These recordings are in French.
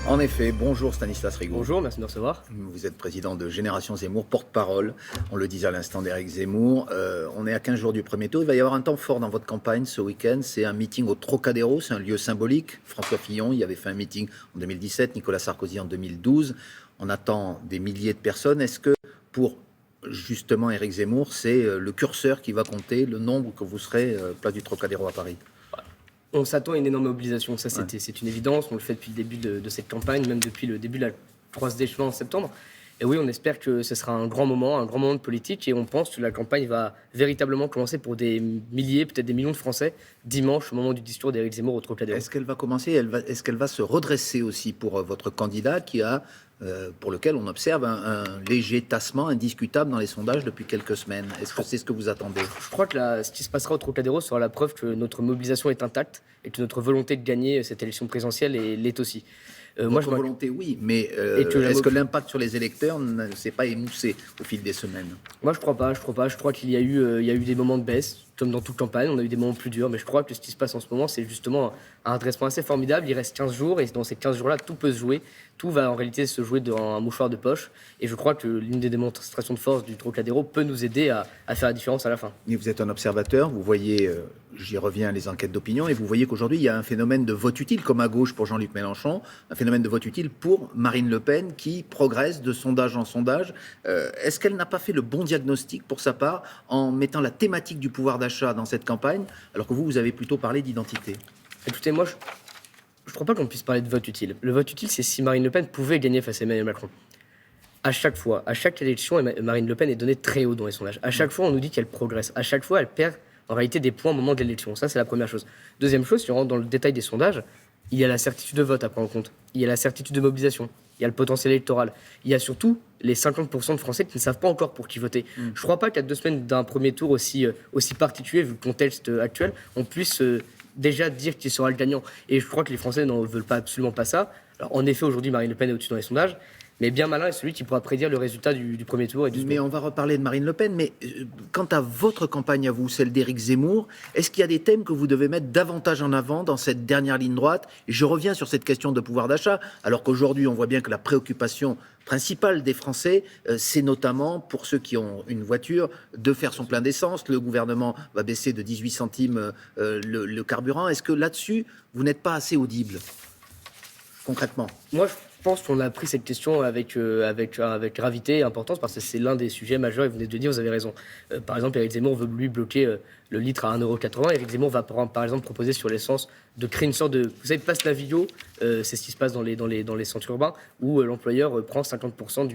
En effet, bonjour Stanislas Rigaud. Bonjour, merci de me recevoir. Vous êtes président de Génération Zemmour, porte-parole, on le disait à l'instant d'Éric Zemmour. On est à 15 jours du premier tour. Il va y avoir un temps fort dans votre campagne ce week-end. C'est un meeting au Trocadéro, c'est un lieu symbolique. François Fillon y avait fait un meeting en 2017, Nicolas Sarkozy en 2012. On attend des milliers de personnes. Est-ce que pour justement Éric Zemmour, c'est le curseur qui va compter le nombre que vous serez place du Trocadéro à Paris? On s'attend à une énorme mobilisation, ça c'est une évidence, on le fait depuis le début de cette campagne, même depuis le début de la croise des chemins en septembre. Et oui, on espère que ce sera un grand moment de politique, et on pense que la campagne va véritablement commencer pour des milliers, peut-être des millions de Français, dimanche, au moment du discours d'Éric Zemmour au Trocadéro. Est-ce qu'elle va commencer, est-ce qu'elle va se redresser aussi pour votre candidat qui a, pour lequel on observe un léger tassement indiscutable dans les sondages depuis quelques semaines? Est-ce que c'est ce que vous attendez? Je crois que ce qui se passera au Trocadéro sera la preuve que notre mobilisation est intacte et que notre volonté de gagner cette élection présidentielle l'est aussi. Votre volonté, oui, mais est-ce que l'impact sur les électeurs ne s'est pas émoussé au fil des semaines? Moi, je crois pas. Je crois qu'il y a eu des moments de baisse, comme dans toute campagne. On a eu des moments plus durs, mais je crois que ce qui se passe en ce moment, c'est justement un redressement assez formidable. Il reste 15 jours, et dans ces 15 jours-là, tout peut se jouer. Tout va en réalité se jouer dans un mouchoir de poche. Et je crois que l'une des démonstrations de force du Trocadéro peut nous aider à faire la différence à la fin. Mais vous êtes un observateur, vous voyez, j'y reviens, les enquêtes d'opinion, et vous voyez qu'aujourd'hui, il y a un phénomène de vote utile, comme à gauche pour Jean-Luc Mélenchon, un phénomène de vote utile pour Marine Le Pen, qui progresse de sondage en sondage. Est-ce qu'elle n'a pas fait le bon diagnostic pour sa part, en mettant la thématique du pouvoir d'achat dans cette campagne, alors que vous avez plutôt parlé d'identité? Écoutez, moi, je ne crois pas qu'on puisse parler de vote utile. Le vote utile, c'est si Marine Le Pen pouvait gagner face à Emmanuel Macron. À chaque fois, à chaque élection, Marine Le Pen est donnée très haut dans les sondages. À chaque fois, on nous dit qu'elle progresse. À chaque fois, elle perd en réalité des points au moment de l'élection. Ça, c'est la première chose. Deuxième chose, si on rentre dans le détail des sondages, il y a la certitude de vote à prendre en compte. Il y a la certitude de mobilisation. Il y a le potentiel électoral. Il y a surtout les 50% de Français qui ne savent pas encore pour qui voter. Je ne crois pas qu'à 2 semaines d'un premier tour aussi particulier, vu le contexte actuel, on puisse déjà dire qui sera le gagnant. Et je crois que les Français n'en veulent absolument pas ça. Alors, en effet, aujourd'hui, Marine Le Pen est au-dessus dans les sondages. Mais bien malin est celui qui pourra prédire le résultat du premier tour. Mais on va reparler de Marine Le Pen. Mais quant à votre campagne à vous, celle d'Éric Zemmour, est-ce qu'il y a des thèmes que vous devez mettre davantage en avant dans cette dernière ligne droite? Et je reviens sur cette question de pouvoir d'achat, alors qu'aujourd'hui, on voit bien que la préoccupation principale des Français, c'est notamment, pour ceux qui ont une voiture, de faire son plein d'essence. Le gouvernement va baisser de 18 centimes le carburant. Est-ce que là-dessus, vous n'êtes pas assez audible, concrètement? Moi, je pense qu'on a pris cette question avec gravité et importance, parce que c'est l'un des sujets majeurs, et vous venez de le dire, vous avez raison. Par exemple, Éric Zemmour veut lui bloquer le litre à 1,80 €. Éric Zemmour va par exemple proposer sur l'essence de créer une sorte de... Vous savez, passe Navigo, c'est ce qui se passe dans les centres urbains, où l'employeur prend 50%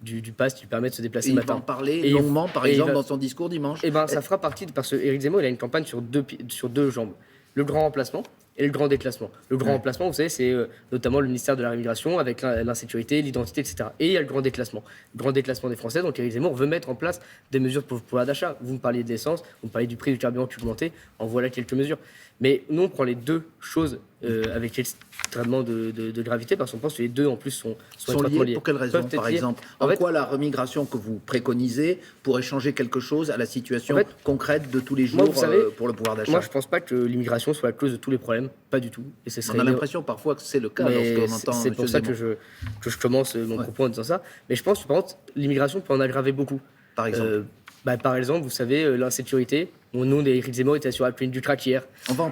du pass qui lui permet de se déplacer le matin. Il va en parler longuement, par exemple, dans son discours dimanche. Eh bien, ça fera partie, parce que Éric Zemmour, il a une campagne sur deux jambes. Le grand remplacement et le grand déclassement. Le grand remplacement, vous savez, c'est notamment le ministère de la Rémigration, avec l'insécurité, l'identité, etc. Et il y a le grand déclassement. Le grand déclassement des Français, donc Éric Zemmour veut mettre en place des mesures pour le pouvoir d'achat. Vous me parliez de l'essence, vous me parliez du prix du carburant qui augmentait, en voilà quelques mesures. Mais nous, on prend les deux choses avec extrêmement de gravité, parce qu'on pense que les deux, en plus, sont étroitement liés. Pour quelle raison, par exemple? En quoi la remigration que vous préconisez pourrait changer quelque chose à la situation concrète de tous les jours, pour le pouvoir d'achat? Moi, je ne pense pas que l'immigration soit la cause de tous les problèmes. Pas du tout. Et on a l'impression parfois que c'est le cas lorsqu'on entend... C'est pour ça que je commence mon propos en disant ça. Mais je pense que, par contre, l'immigration peut en aggraver beaucoup. Par exemple par exemple, vous savez, l'insécurité. Mon nom d'Éric Zemmour était sur la plaine du Crac hier. On va en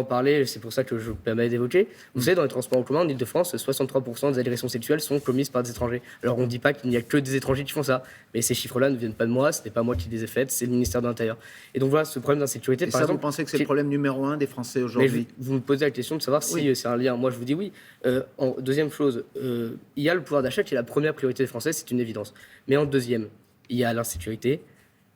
parler. C'est pour ça que je me permets d'évoquer. Vous savez, dans les transports en commun en Ile-de-France, 63% des agressions sexuelles sont commises par des étrangers. Alors on ne dit pas qu'il n'y a que des étrangers qui font ça, mais ces chiffres-là ne viennent pas de moi, ce n'est pas moi qui les ai faits, c'est le ministère de l'Intérieur. Et donc voilà, ce problème d'insécurité, par exemple... vous pensez que c'est le problème numéro 1 des Français aujourd'hui? Vous me posez la question de savoir si c'est un lien. Moi, je vous dis oui. Deuxième chose, il y a le pouvoir d'achat qui est la première priorité des Français, c'est une évidence. Mais en deuxième, il y a l'insécurité,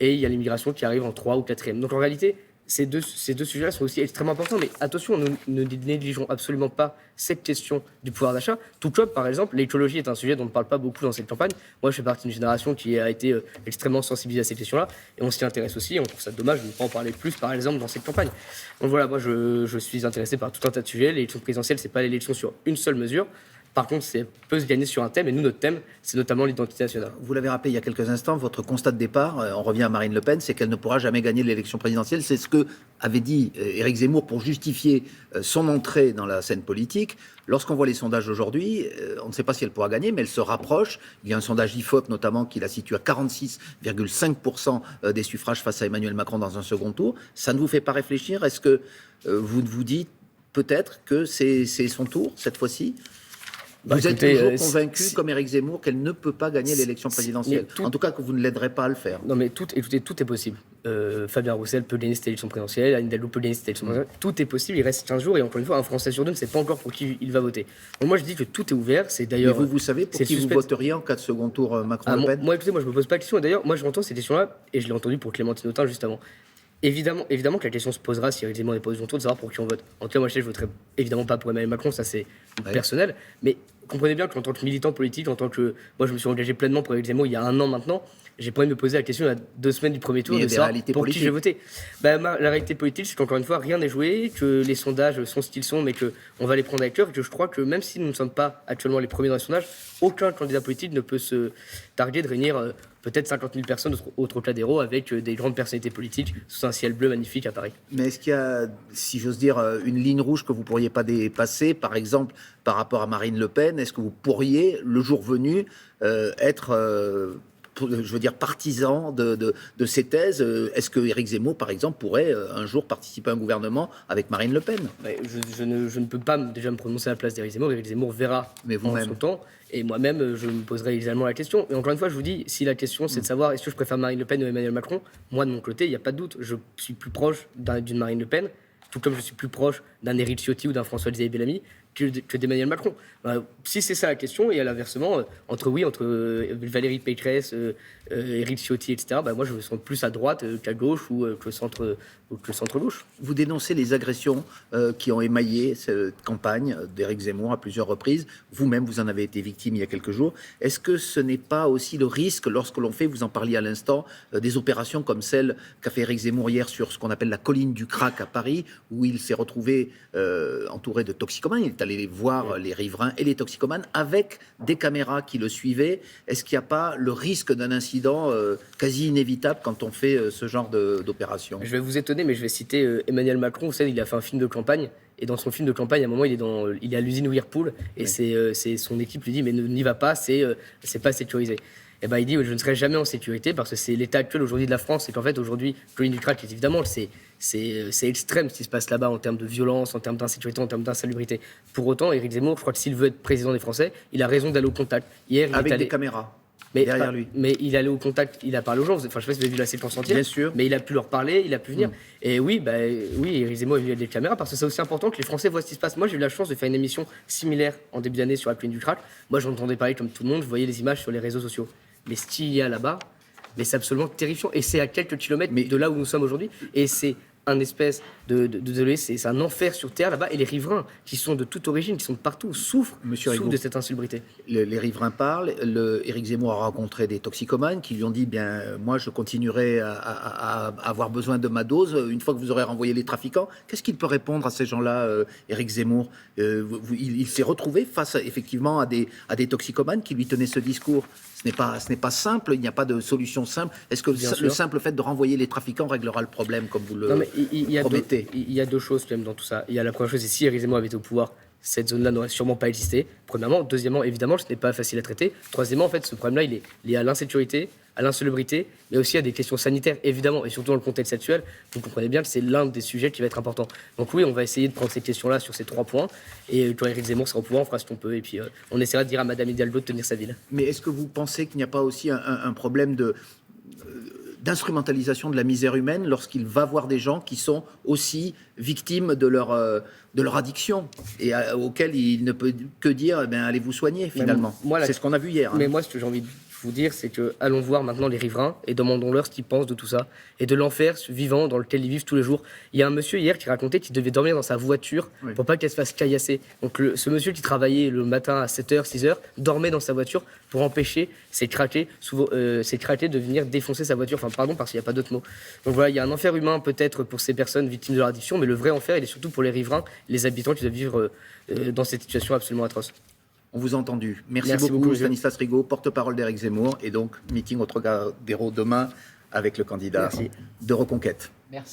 et il y a l'immigration qui arrive en 3 ou 4e. Donc en réalité, ces deux sujets-là sont aussi extrêmement importants. Mais attention, nous ne négligeons absolument pas cette question du pouvoir d'achat. Tout comme, par exemple, l'écologie est un sujet dont on ne parle pas beaucoup dans cette campagne. Moi, je fais partie d'une génération qui a été extrêmement sensibilisée à ces questions-là. Et on s'y intéresse aussi. On trouve ça dommage de ne pas en parler plus, par exemple, dans cette campagne. Donc voilà, moi, je suis intéressé par tout un tas de sujets. L'élection présidentielle, ce n'est pas l'élection sur une seule mesure. Par contre, ça peut se gagner sur un thème, et nous, notre thème, c'est notamment l'identité nationale. Vous l'avez rappelé il y a quelques instants, votre constat de départ, on revient à Marine Le Pen, c'est qu'elle ne pourra jamais gagner l'élection présidentielle. C'est ce que avait dit Éric Zemmour pour justifier son entrée dans la scène politique. Lorsqu'on voit les sondages aujourd'hui, on ne sait pas si elle pourra gagner, mais elle se rapproche. Il y a un sondage IFOP notamment qui la situe à 46,5% des suffrages face à Emmanuel Macron dans un second tour. Ça ne vous fait pas réfléchir? Est-ce que vous vous dites peut-être que c'est son tour cette fois-ci? Vous êtes toujours convaincu, comme Éric Zemmour, qu'elle ne peut pas gagner l'élection présidentielle. En tout cas, que vous ne l'aiderez pas à le faire. Non, mais tout est possible. Fabien Roussel peut gagner cette élection présidentielle, Anne Hidalgo peut gagner cette élection présidentielle. Tout est possible, il reste 15 jours, et encore une fois, un Français sur deux ne sait pas encore pour qui il va voter. Donc moi, je dis que tout est ouvert, c'est d'ailleurs... Mais vous savez pour qui vous voteriez en cas de second tour Macron-Le Pen? Moi, écoutez, moi, je me pose pas la question, et d'ailleurs, moi, je m'entends ces questions-là, et je l'ai entendu pour Clémentine Autain juste avant. Évidemment que la question se posera si Éric Zemmour n'est pas au second tour, de savoir pour qui on vote. En tout cas, moi, je voterai évidemment pas pour Emmanuel Macron, ça c'est personnel. Mais comprenez bien qu'en tant que militant politique, en tant que. Moi, je me suis engagé pleinement pour Éric Zemmour il y a 1 an maintenant. J'ai pas envie de me poser la question il y a 2 semaines du premier tour de savoir pour qui je vais voter. La réalité politique, c'est qu'encore une fois, rien n'est joué, que les sondages sont ce qu'ils sont, mais qu'on va les prendre avec cœur, et que je crois que même si nous ne sommes pas actuellement les premiers dans les sondages, aucun candidat politique ne peut se targuer de réunir peut-être 50 000 personnes au Trocadéro avec des grandes personnalités politiques sous un ciel bleu magnifique à Paris. Mais est-ce qu'il y a, si j'ose dire, une ligne rouge que vous ne pourriez pas dépasser, par exemple, par rapport à Marine Le Pen? Est-ce que vous pourriez, le jour venu, être... je veux dire, partisan de ces thèses? Est-ce que Éric Zemmour, par exemple, pourrait un jour participer à un gouvernement avec Marine Le Pen? Je ne peux pas déjà me prononcer à la place d'Éric Zemmour. Éric Zemmour verra en son temps. Et moi-même, je me poserai également la question. Et encore une fois, je vous dis, si la question c'est de savoir est-ce que je préfère Marine Le Pen ou Emmanuel Macron, moi, de mon côté, il n'y a pas de doute. Je suis plus proche d'une Marine Le Pen, tout comme je suis plus proche d'un Éric Ciotti ou d'un François-Xavier Bellamy que d'Emmanuel Macron. Si c'est ça la question, et à l'inversement, entre Valérie Pécresse, Éric Ciotti, etc., moi je me sens plus à droite qu'à gauche ou que le centre-gauche. Vous dénoncez les agressions qui ont émaillé cette campagne d'Éric Zemmour à plusieurs reprises. Vous-même, vous en avez été victime il y a quelques jours. Est-ce que ce n'est pas aussi le risque, lorsque l'on fait, vous en parliez à l'instant, des opérations comme celle qu'a fait Éric Zemmour hier sur ce qu'on appelle la colline du Crac à Paris, où il s'est retrouvé entouré de toxicomanes? Il est allé voir les riverains et les toxicomanes avec des caméras qui le suivaient. Est-ce qu'il n'y a pas le risque d'un incident quasi inévitable quand on fait ce genre d'opération? Je vais vous étonner, mais je vais citer Emmanuel Macron. Vous savez, il a fait un film de campagne, et dans son film de campagne, à un moment, il est à l'usine Whirlpool, et c'est son équipe lui dit mais n'y va pas, c'est pas sécurisé. Et il dit je ne serai jamais en sécurité parce que c'est l'état actuel aujourd'hui de la France, et qu'en fait aujourd'hui, colline du Crac, évidemment, c'est extrême ce qui se passe là-bas en termes de violence, en termes d'insécurité, en termes d'insalubrité. Pour autant, Éric Zemmour, je crois que s'il veut être président des Français, il a raison d'aller au contact. Hier, avec des caméras. Derrière lui. Mais il allait au contact, il a parlé aux gens. Enfin, je sais pas si vous avez vu la séquence entière. Bien sûr. Mais il a pu leur parler, il a pu venir. Et oui, Éric Zemmour est venu avec des caméras parce que c'est aussi important que les Français voient ce qui se passe. Moi, j'ai eu la chance de faire une émission similaire en début d'année sur la colline du Crac. Moi, j'entendais parler comme tout le monde, je voyais les images sur les réseaux sociaux. Mais ce qu'il y a là-bas, c'est absolument terrifiant. Et c'est à quelques kilomètres de là où nous sommes aujourd'hui. Et c'est un espèce désolé, c'est un enfer sur terre là-bas, et les riverains qui sont de toute origine, qui sont de partout, souffrent de cette insalubrité. Les riverains parlent. Éric Zemmour a rencontré des toxicomanes qui lui ont dit moi je continuerai à avoir besoin de ma dose une fois que vous aurez renvoyé les trafiquants. Qu'est-ce qu'il peut répondre à ces gens-là, Éric Zemmour? Il s'est retrouvé face effectivement à des toxicomanes qui lui tenaient ce discours. Ce n'est pas simple, il n'y a pas de solution simple. Est-ce que le simple fait de renvoyer les trafiquants réglera le problème comme vous le promettez? Il y a deux choses quand même dans tout ça. Il y a la première chose, c'est si Éric Zemmour avait été au pouvoir, cette zone-là n'aurait sûrement pas existé. Premièrement. Deuxièmement, évidemment, ce n'est pas facile à traiter. Troisièmement, en fait, ce problème-là, il est lié à l'insécurité, à l'insalubrité, mais aussi à des questions sanitaires, évidemment, et surtout dans le contexte actuel. Vous comprenez bien que c'est l'un des sujets qui va être important. Donc oui, on va essayer de prendre ces questions-là sur ces 3 points. Et quand Éric Zemmour sera au pouvoir, on fera ce qu'on peut. Et puis, on essaiera de dire à Madame Hidalgo de tenir sa ville. Mais est-ce que vous pensez qu'il n'y a pas aussi un problème d'instrumentalisation de la misère humaine lorsqu'il va voir des gens qui sont aussi victimes de leur addiction et auxquels il ne peut que dire allez vous soigner finalement. C'est ce qu'on a vu hier. Mais moi, ce que j'ai envie de vous dire, c'est que allons voir maintenant les riverains et demandons-leur ce qu'ils pensent de tout ça et de l'enfer vivant dans lequel ils vivent tous les jours. Il y a un monsieur hier qui racontait qu'il devait dormir dans sa voiture pour pas qu'elle se fasse caillasser. Donc ce monsieur qui travaillait le matin à 7h, 6h, dormait dans sa voiture pour empêcher ces craqués de venir défoncer sa voiture. Enfin, pardon, parce qu'il n'y a pas d'autre mot. Donc voilà, il y a un enfer humain peut-être pour ces personnes victimes de leur addiction, mais le vrai enfer, il est surtout pour les riverains, les habitants qui doivent vivre dans cette situation absolument atroce. On vous a entendu. Merci Merci beaucoup, beaucoup, Stanislas Rigaud, porte-parole d'Éric Zemmour, et donc meeting au Trocadéro demain avec le candidat Merci. de Reconquête. Merci.